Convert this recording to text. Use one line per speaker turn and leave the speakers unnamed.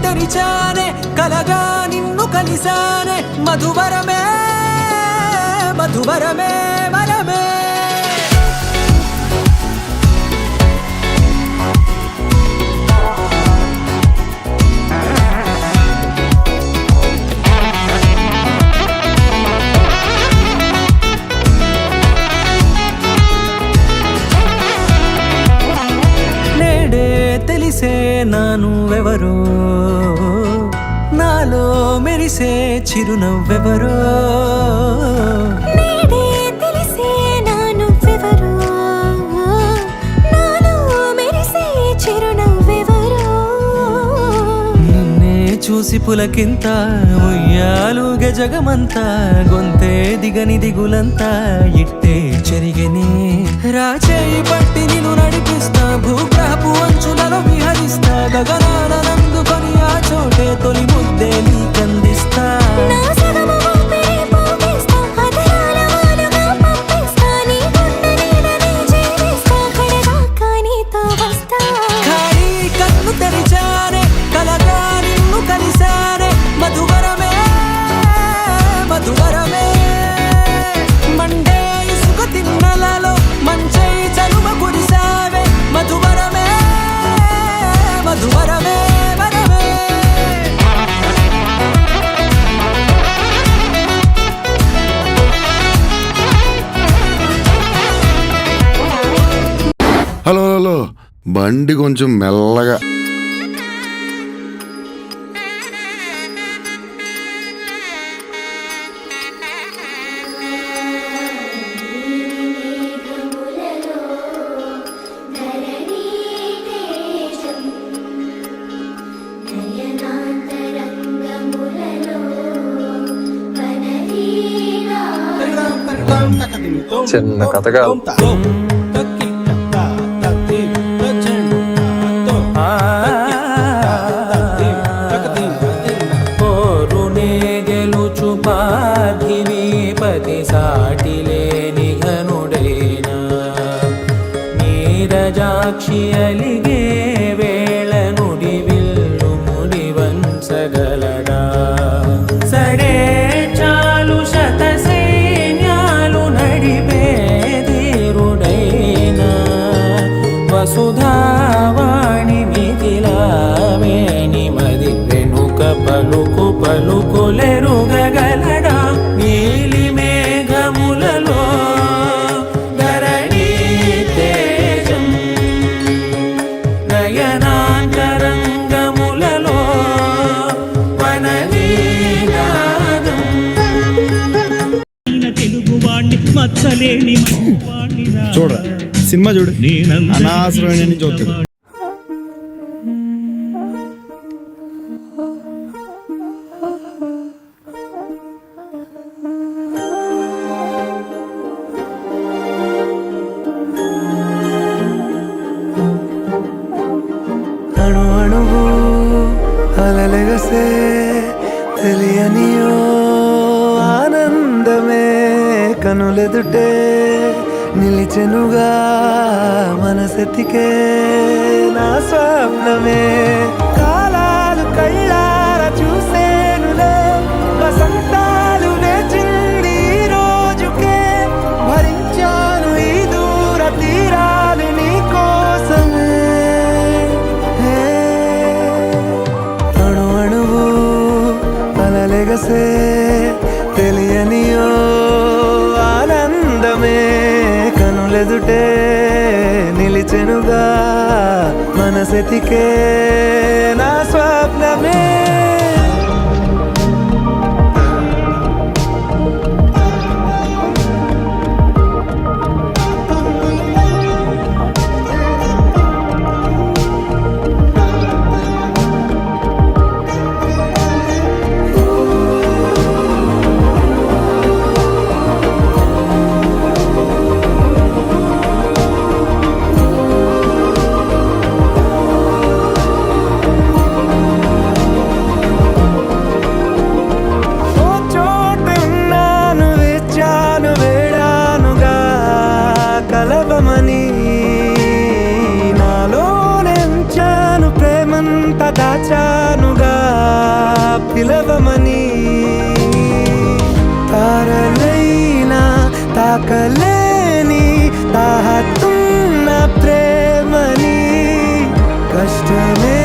తెరిచానే కలగా నిన్ను కలిసానే మధువరమే మధువరమే వరమే తెలిసే నానువెవరో నాలో మెరిసే చిరునవ్వెవరో
నేడే తెలిసే నానువెవరో నాలో మెరిసే చిరునవ్వెవరో
నిన్నే చూసి పులకింత ఉయ్యాలుగే జగమంతా గొంతే దిగని దిగులంతా ఇట్టే చెరిగనే రాచేయి పట్టి నిన్ను నడిపిస్తా భూగ్రహపు అంచులలో విహరిస్తా గగనాల నందుకొని ఆ చోటే తొలి ముద్దే నీకందిస్తా
నా సగము ఊపిరి పోగేస్తా అదరాల వాలుగా పంపిస్తా నీ గుండె నీడనే జీవిస్తా కడదాకా నీతో వస్తా
ఖాళీ కన్ను తెరిచానే కలగా నిన్ను కలిసానే మధువరమే మధువరమే మండే ఇసుక తిన్నలలో మంచై చలువ కురిసావే మధువరమే మధువరమే వరమే
హలో హలో బండి కొంచెం మెల్లగా.
చిన్న కథ కాదు.
గెలుచు పాధిపతి సాటిలేని ఘనుడైనా నీరజాక్షి అలిగే వేళ నుడి విల్లు ముడి వంచగలడా సడే చాలు శత సైన్యాలు నడిపే ధీరుడైనా వసుధావాణి మిథిలావేణి మది వెనుక పలుకు పలుకులెరుగగలడా నీలి మేఘములలో ధరణి తేజం నయనాంతరంగములలో వననీనాదం
తెలుగువాణ్ణి మచ్చలేని
చూడ సినిమా చూడు అనవసరమైన చూస్తాడు.
అణు అణువు అలలెగసే తెలియనియో ఆనందమే కనులెదుటే నిలిచెనుగా మనసెతికే నా స్వప్నమే కాలాలు కళ్ళార చూసేనులే వసంతాలు వేచింది ఈ రోజుకే భరించాను ఈ దూర తీరాలు నీ కోసమే అణు అణువు అలలెగసే తెలియనియో ఆనందమే కనులెదుటే నిలిచెనుగా మనసెతికే నా స్వప్నమే కలవమని నాలో నెంచాను ప్రేమంత దాచానుగా పిలవమని తారలైనా తాకలేని తాహతున్న ప్రేమని కష్టమే